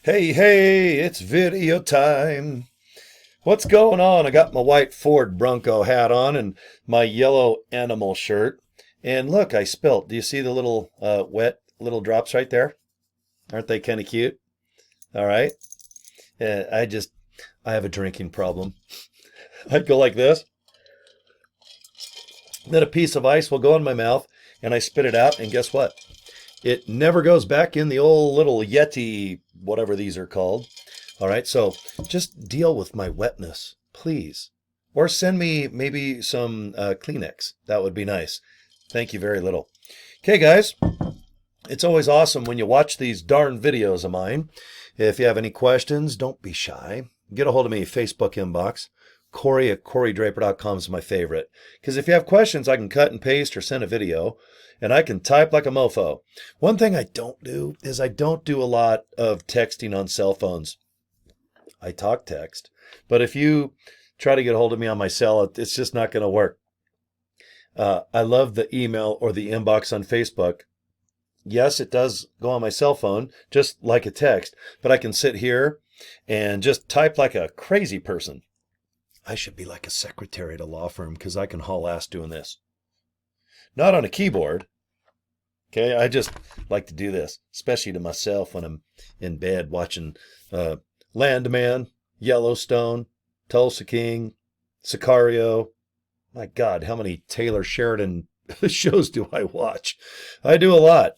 Hey, hey, it's video time. What's going on? I got my white Ford Bronco hat on and my yellow animal shirt. And look, I spilt. Do you see the little wet little drops right there? Aren't they kind of cute? All right. I just, I have a drinking problem. I'd go like this. Then a piece of ice will go in my mouth and I spit it out. And guess what? It never goes back in the old little Yeti, whatever these are called. All right, so just deal with my wetness, please. Or send me maybe some Kleenex. That would be nice. Thank you very little. Okay, guys, it's always awesome when you watch these darn videos of mine. If you have any questions, don't be shy. Get a hold of me, Facebook inbox. Cory at CoryDraper.com is my favorite. Because if you have questions, I can cut and paste or send a video, and I can type like a mofo. One thing I don't do is I don't do a lot of texting on cell phones. I talk text, but if you try to get a hold of me on my cell, it's just not going to work. I love the email or the inbox on Facebook. Yes, it does go on my cell phone, just like a text, but I can sit here and just type like a crazy person. I should be like a secretary at a law firm because I can haul ass doing this. Not on a keyboard. Okay, I just like to do this, especially to myself when I'm in bed watching Landman, Yellowstone, Tulsa King, Sicario. My God, how many Taylor Sheridan shows do I watch? I do a lot.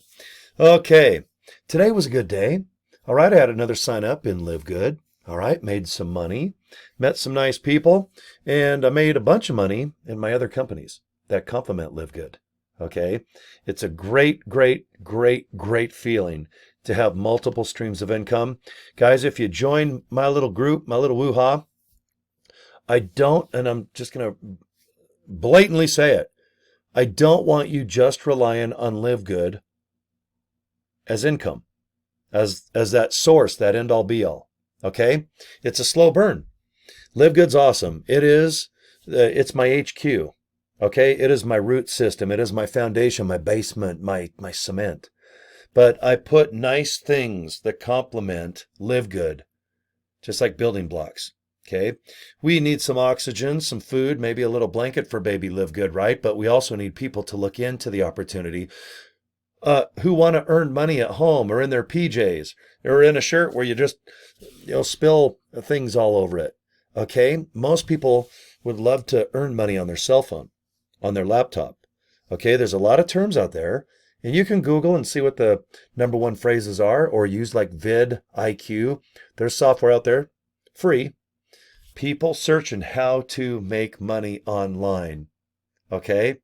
Okay, today was a good day. All right, I had another sign up in Live Good. All right, made some money, met some nice people, and I made a bunch of money in my other companies that complement Live Good. Okay, it's a great, great, great, great feeling to have multiple streams of income. Guys, if you join my little group, my little woo-ha, I don't, and I'm just going to blatantly say it, I don't want you just relying on Live Good as income, as that source, that end all be all. Okay? It's a slow burn. Live Good's awesome. It's my HQ. Okay? It is my root system. It is my foundation, my basement, my cement. But I put nice things that complement Live Good, just like building blocks. Okay? We need some oxygen, some food, maybe a little blanket for baby Live Good, right? But we also need people to look into the opportunity who want to earn money at home or in their PJs or in a shirt where you just spill things all over it. Okay? Most people would love to earn money on their cell phone, on their laptop. Okay? There's a lot of terms out there, and you can Google and see what the number one phrases are or use like vidIQ. There's software out there, free. People searching how to make money online. Okay?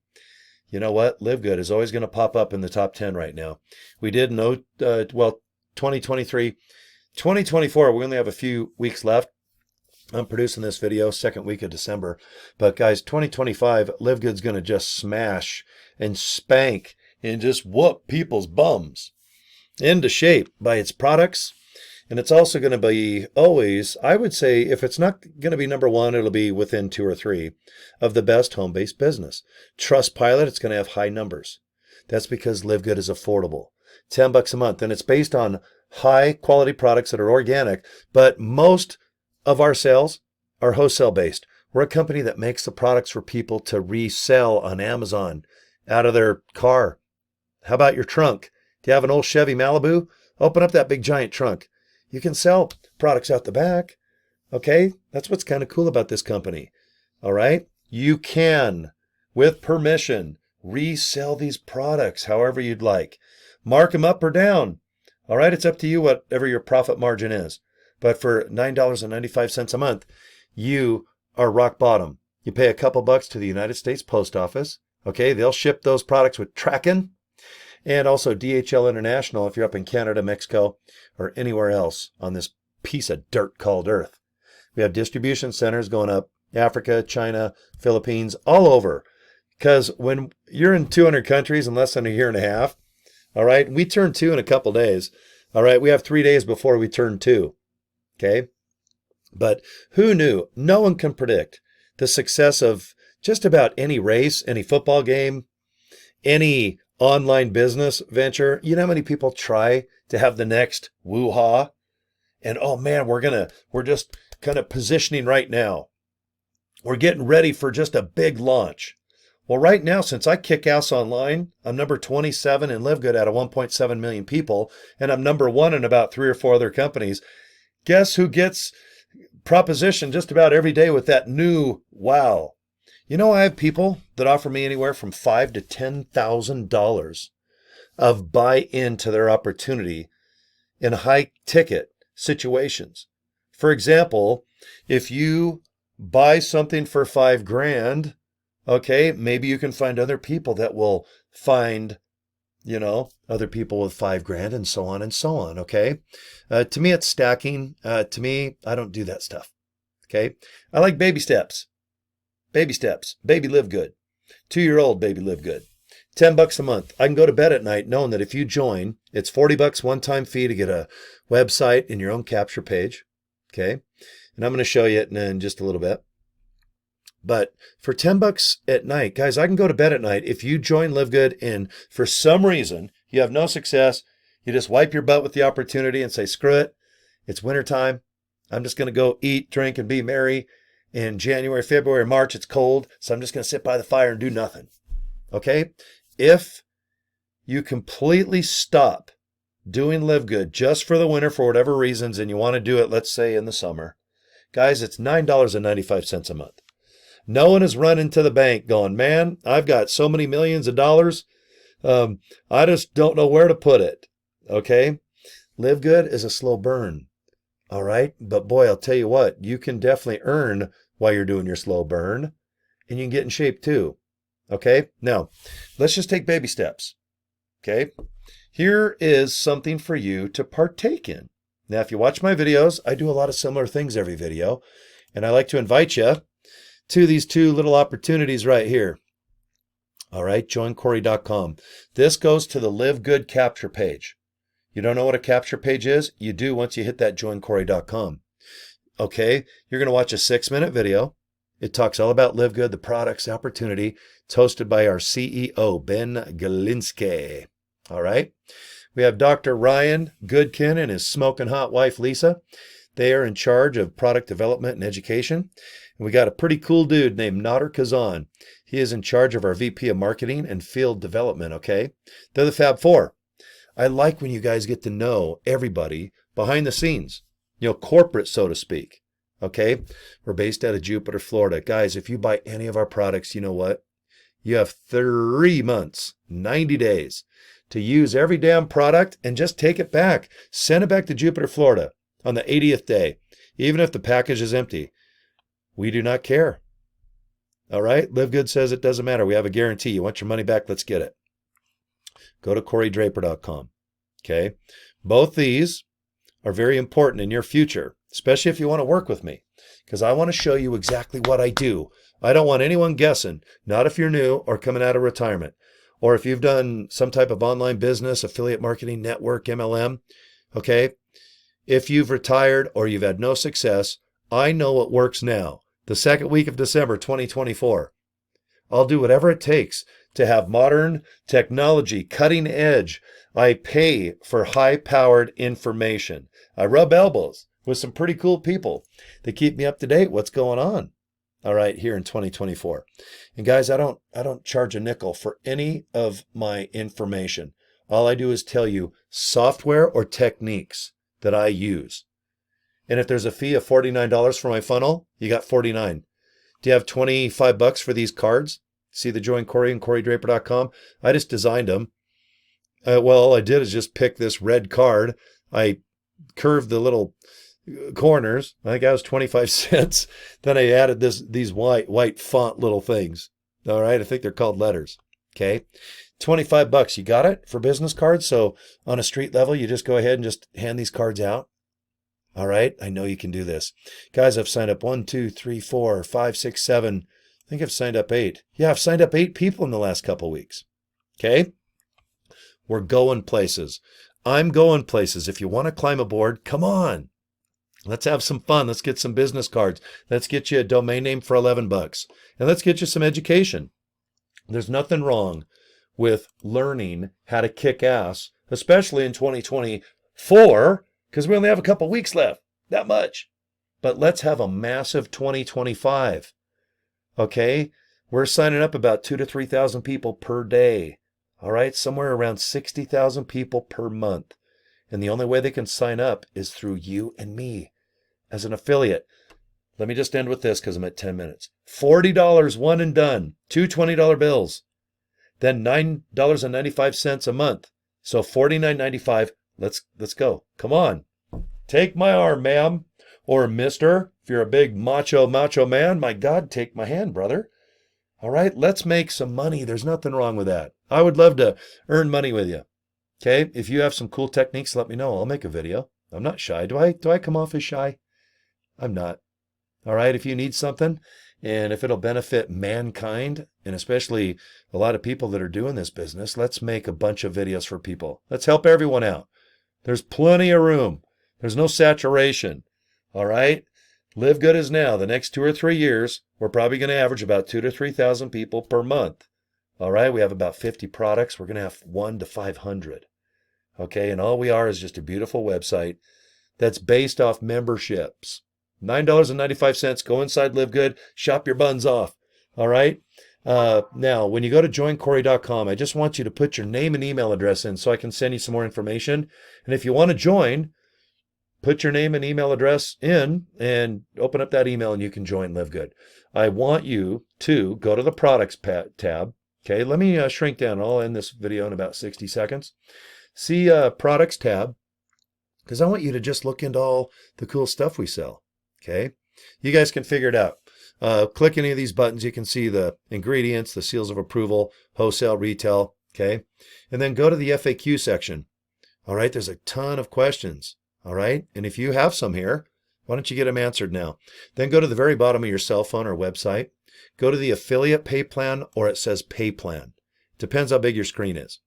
You know what? Live Good is always going to pop up in the top 10 right now. We did know, 2023, 2024, we only have a few weeks left. I'm producing this video second week of December. But guys, 2025, Live Good's going to just smash and spank and just whoop people's bums into shape by its products. And it's also going to be always, I would say, if it's not going to be number one, it'll be within two or three of the best home-based business. Trustpilot, it's going to have high numbers. That's because Live Good is affordable. $10 a month. And it's based on high quality products that are organic. But most of our sales are wholesale based. We're a company that makes the products for people to resell on Amazon out of their car. How about your trunk? Do you have an old Chevy Malibu? Open up that big giant trunk. You can sell products out the back. Okay? That's what's kind of cool about this company. All right? You can, with permission, resell these products however you'd like. Mark them up or down. All right? It's up to you, whatever your profit margin is. But for $9.95 a month, you are rock bottom. You pay a couple bucks to the United States Post Office. Okay? They'll ship those products with tracking. And also DHL International if you're up in Canada, Mexico, or anywhere else on this piece of dirt called Earth. We have distribution centers going up Africa, China, Philippines, all over. Because when you're in 200 countries in less than a year and a half, all right, we turn 2 in a couple days. All right, we have 3 days before we turn 2. Okay? But who knew? No one can predict the success of just about any race, any football game, any online business venture. You know how many people try to have the next woo-ha And oh man, we're just kind of positioning right now. We're getting ready for just a big launch. Well, right now, since I kick ass online, I'm number 27 in LiveGood out of 1.7 million people, and I'm number one in about 3 or 4 other companies. Guess who gets propositioned just about every day with that new wow? You know, I have people that offer me anywhere from $5,000 to $10,000 of buy-in to their opportunity in high ticket situations. For example, if you buy something for $5,000, okay, maybe you can find other people that will find, other people with $5,000 and so on and so on. Okay. To me, it's stacking. To me, I don't do that stuff. Okay. I like baby steps. Baby steps. Baby live good. 2-year-old baby live good. $10 a month. I can go to bed at night knowing that if you join, it's $40 one-time fee to get a website and your own capture page. Okay. And I'm going to show you it in just a little bit. But for $10 at night, guys, I can go to bed at night. If you join LiveGood and for some reason you have no success, you just wipe your butt with the opportunity and say, screw it. It's wintertime. I'm just going to go eat, drink, and be merry. In January, February, March, it's cold. So I'm just going to sit by the fire and do nothing. Okay. If you completely stop doing LiveGood just for the winter for whatever reasons, and you want to do it, let's say in the summer, guys, it's $9.95 a month. No one is running to the bank going, man, I've got so many millions of dollars. I just don't know where to put it. Okay. LiveGood is a slow burn. All right. But boy, I'll tell you what, you can definitely earn while you're doing your slow burn, and you can get in shape too. Okay. Now let's just take baby steps. Okay. Here is something for you to partake in. Now, if you watch my videos, I do a lot of similar things every video, and I like to invite you to these 2 little opportunities right here. All right, joincory.com. This goes to the LiveGood capture page. You don't know what a capture page is? You do once you hit that joincory.com. Okay, you're going to watch a 6-minute video. It talks all about LiveGood, the products, the opportunity. It's hosted by our CEO, Ben Galinsky. All right. We have Dr. Ryan Goodkin and his smoking hot wife, Lisa. They are in charge of product development and education. And we got a pretty cool dude named Nader Kazan. He is in charge of our VP of marketing and field development. Okay. They're the Fab Four. I like when you guys get to know everybody behind the scenes, corporate, so to speak. Okay. We're based out of Jupiter, Florida. Guys, if you buy any of our products, you know what? You have 3 months, 90 days to use every damn product and just take it back. Send it back to Jupiter, Florida on the 80th day, even if the package is empty. We do not care. All right. LiveGood says it doesn't matter. We have a guarantee. You want your money back? Let's get it. Go to CoryDraper.com. Okay. Both these are very important in your future, especially if you want to work with me, because I want to show you exactly what I do. I don't want anyone guessing, not if you're new or coming out of retirement, or if you've done some type of online business, affiliate marketing, network, MLM. Okay. If you've retired or you've had no success, I know what works now. The second week of December 2024. I'll do whatever it takes to have modern technology, cutting edge. I pay for high-powered information. I rub elbows with some pretty cool people. They keep me up to date. What's going on? All right, here in 2024. And guys, I don't charge a nickel for any of my information. All I do is tell you software or techniques that I use. And if there's a fee of $49 for my funnel, you got $49. Do you have $25 for these cards? See the Join Cory and CoryDraper.com? I just designed them. All I did is just pick this red card. I curved the little corners. I think that was 25 cents. Then I added these white font little things. All right, I think they're called letters. Okay, $25. You got it for business cards. So on a street level, you just go ahead and just hand these cards out. All right, I know you can do this. Guys, I've signed up 1, 2, 3, 4, 5, 6, 7. I think I've signed up 8. Yeah, I've signed up 8 people in the last couple of weeks. Okay, we're going places. I'm going places. If you want to climb aboard, come on. Let's have some fun. Let's get some business cards. Let's get you a domain name for $11. And let's get you some education. There's nothing wrong with learning how to kick ass, especially in 2024, because we only have a couple weeks left, that much. But let's have a massive 2025. Okay? We're signing up about 2,000 to 3,000 people per day. All right? Somewhere around 60,000 people per month. And the only way they can sign up is through you and me as an affiliate. Let me just end with this because I'm at 10 minutes. $40 one and done. Two $20 bills. Then $9.95 a month. So $49.95. Let's go. Come on. Take my arm, ma'am. Or mister. If you're a big macho man, my God, take my hand, brother. All right, let's make some money. There's nothing wrong with that. I would love to earn money with you. Okay, if you have some cool techniques, let me know. I'll make a video. I'm not shy. Do I come off as shy? I'm not. All right, if you need something and if it'll benefit mankind, and especially a lot of people that are doing this business, let's make a bunch of videos for people. Let's help everyone out. There's plenty of room. There's no saturation. All right? Live Good is now. The next 2 or 3 years, we're probably going to average about 2,000 to 3,000 people per month. All right? We have about 50 products. We're going to have 1 to 500. Okay? And all we are is just a beautiful website that's based off memberships. $9.95. Go inside Live Good. Shop your buns off. All right? Now, when you go to joincory.com, I just want you to put your name and email address in so I can send you some more information. And if you want to join, put your name and email address in and open up that email and you can join Live Good. I want you to go to the products tab. Okay, let me shrink down. I'll end this video in about 60 seconds. See products tab, because I want you to just look into all the cool stuff we sell. Okay, you guys can figure it out. Click any of these buttons. You can see the ingredients, the seals of approval, wholesale, retail. Okay, and then go to the FAQ section. All right, there's a ton of questions. All right, and if you have some here, why don't you get them answered now? Then go to the very bottom of your cell phone or website. Go to the affiliate pay plan, or it says pay plan. Depends how big your screen is.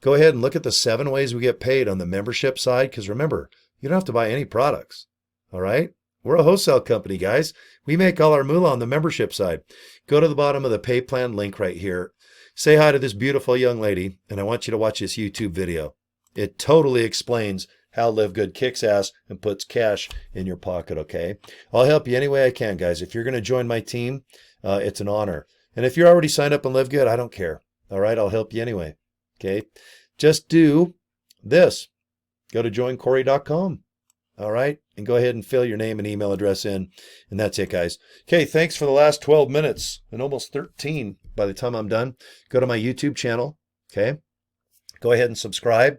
Go ahead and look at the 7 ways we get paid on the membership side, because remember, you don't have to buy any products. All right, we're a wholesale company, guys. We make all our moolah on the membership side. Go to the bottom of the pay plan link right here. Say hi to this beautiful young lady, and I want you to watch this YouTube video. It totally explains how Live Good kicks ass and puts cash in your pocket, okay? I'll help you any way I can, guys. If you're going to join my team, it's an honor. And if you're already signed up and Live Good, I don't care. All right, I'll help you anyway, okay? Just do this. Go to joincory.com, all right? And go ahead and fill your name and email address in, and that's it, guys. Okay, thanks for the last 12 minutes and almost 13 by the time I'm done. Go to my YouTube channel, okay? Go ahead and subscribe.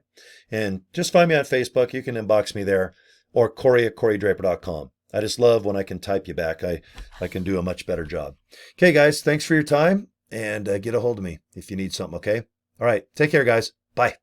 And just find me on Facebook. You can inbox me there, or Cory at CoryDraper.com. I just love when I can type you back. I can do a much better job. Okay, guys, thanks for your time, and get a hold of me if you need something, okay? All right, take care, guys. Bye.